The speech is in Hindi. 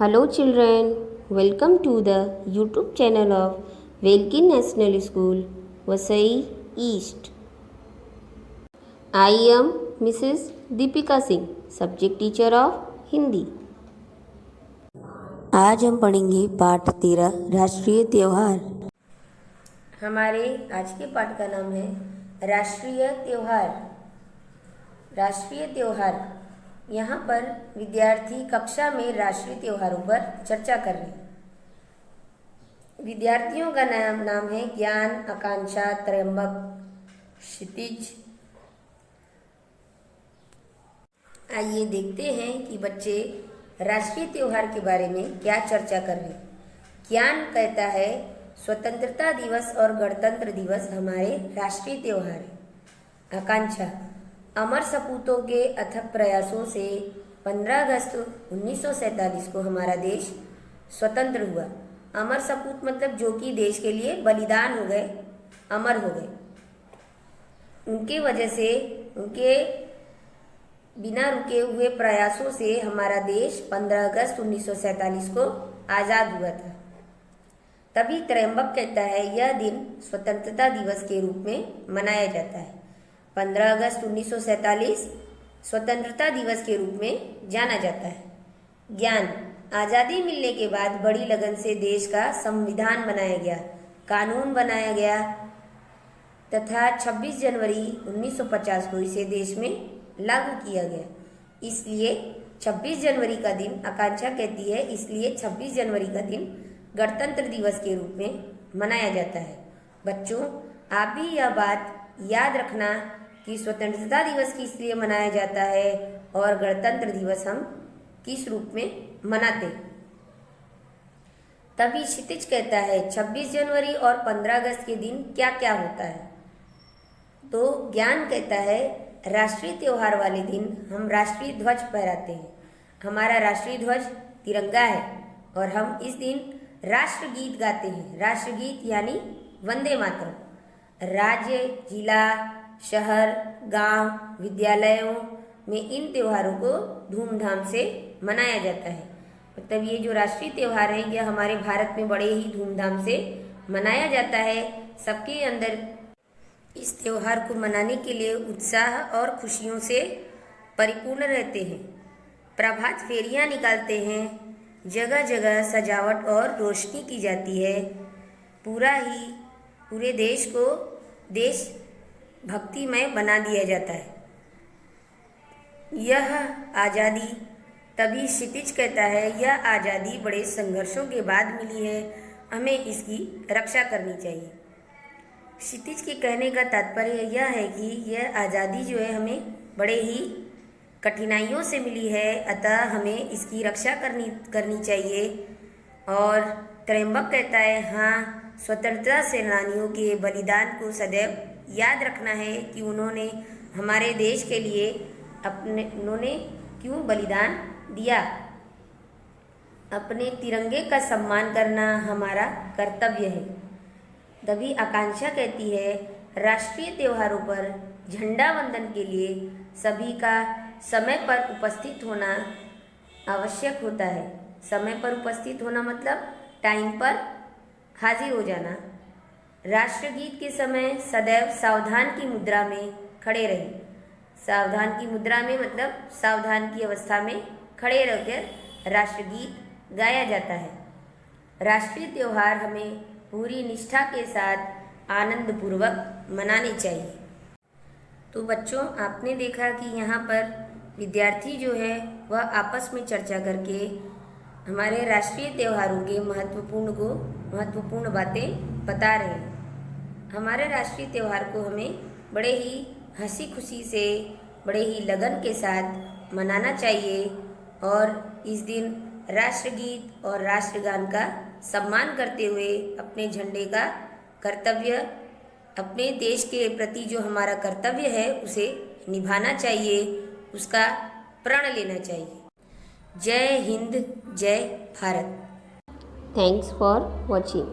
Hello children, welcome to the YouTube channel of Velkin National School, Vasai East. I am Mrs. Deepika Singh, subject teacher of Hindi. आज हम पढ़ेंगे पाठ 13 राष्ट्रीय त्योहार। हमारे आज के पाठ का नाम है राष्ट्रीय त्योहार। राष्ट्रीय त्योहार। यहाँ पर विद्यार्थी कक्षा में राष्ट्रीय त्योहारों पर चर्चा कर रहे हैं। विद्यार्थियों का नाम है ज्ञान, आकांक्षा, त्रयंबक, क्षितिज। आइए देखते हैं कि बच्चे राष्ट्रीय त्योहार के बारे में क्या चर्चा कर रहे हैं। ज्ञान कहता है स्वतंत्रता दिवस और गणतंत्र दिवस हमारे राष्ट्रीय त्योहार है। आकांक्षा, अमर सपूतों के अथक प्रयासों से 15 अगस्त 1947 को हमारा देश स्वतंत्र हुआ। अमर सपूत मतलब जो कि देश के लिए बलिदान हो गए, अमर हो गए। उनके वजह से, उनके बिना रुके हुए प्रयासों से हमारा देश 15 अगस्त 1947 को आज़ाद हुआ था। तभी त्रयंबक कहता है यह दिन स्वतंत्रता दिवस के रूप में मनाया जाता है। 15 अगस्त 1947 स्वतंत्रता दिवस के रूप में जाना जाता है। ज्ञान, आज़ादी मिलने के बाद बड़ी लगन से देश का संविधान बनाया गया, कानून बनाया गया तथा 26 जनवरी 1950 को इसे देश में लागू किया गया। इसलिए 26 जनवरी का दिन, आकांक्षा कहती है, इसलिए 26 जनवरी का दिन गणतंत्र दिवस के रूप में मनाया जाता है। बच्चों, आप भी यह बात याद रखना कि स्वतंत्रता दिवस किस लिए मनाया जाता है और गणतंत्र दिवस हम किस रूप में मनाते हैं। तभी क्षितिज कहता है 26 जनवरी और 15 अगस्त के दिन क्या क्या होता है। तो ज्ञान कहता है राष्ट्रीय त्योहार वाले दिन हम राष्ट्रीय ध्वज फहराते हैं। हमारा राष्ट्रीय ध्वज तिरंगा है और हम इस दिन राष्ट्रगीत गाते हैं। राष्ट्रगीत यानी वंदे मातरम। राज्य, जिला, शहर, गांव, विद्यालयों में इन त्योहारों को धूमधाम से मनाया जाता है। मतलब ये जो राष्ट्रीय त्योहार है यह हमारे भारत में बड़े ही धूमधाम से मनाया जाता है। सबके अंदर इस त्योहार को मनाने के लिए उत्साह और खुशियों से परिपूर्ण रहते हैं। प्रभात फेरियां निकालते हैं, जगह जगह सजावट और रोशनी की जाती है। पूरे देश को देश भक्तिमय बना दिया जाता है। यह आज़ादी, तभी क्षितिज कहता है यह आज़ादी बड़े संघर्षों के बाद मिली है, हमें इसकी रक्षा करनी चाहिए। क्षितिज के कहने का तात्पर्य यह है कि यह आज़ादी जो है हमें बड़े ही कठिनाइयों से मिली है, अतः हमें इसकी रक्षा करनी चाहिए। और त्रयंबक कहता है हाँ, स्वतंत्रता सेनानियों के बलिदान को सदैव याद रखना है कि उन्होंने हमारे देश के लिए उन्होंने क्यों बलिदान दिया। अपने तिरंगे का सम्मान करना हमारा कर्तव्य है। तभी आकांक्षा कहती है राष्ट्रीय त्योहारों पर झंडा वंदन के लिए सभी का समय पर उपस्थित होना आवश्यक होता है। समय पर उपस्थित होना मतलब टाइम पर हाजिर हो जाना। राष्ट्रगीत के समय सदैव सावधान की मुद्रा में खड़े रहें। सावधान की मुद्रा में मतलब सावधान की अवस्था में खड़े रहकर राष्ट्रगीत गाया जाता है। राष्ट्रीय त्योहार हमें पूरी निष्ठा के साथ आनंदपूर्वक मनाने चाहिए। तो बच्चों, आपने देखा कि यहाँ पर विद्यार्थी जो है वह आपस में चर्चा करके हमारे राष्ट्रीय त्योहारों के महत्वपूर्ण बातें बता रहे हैं। हमारे राष्ट्रीय त्यौहार को हमें बड़े ही हंसी खुशी से, बड़े ही लगन के साथ मनाना चाहिए और इस दिन राष्ट्रगीत और राष्ट्रगान का सम्मान करते हुए अपने झंडे का कर्तव्य, अपने देश के प्रति जो हमारा कर्तव्य है उसे निभाना चाहिए, उसका प्रण लेना चाहिए। जय हिंद, जय भारत। Thanks for watching.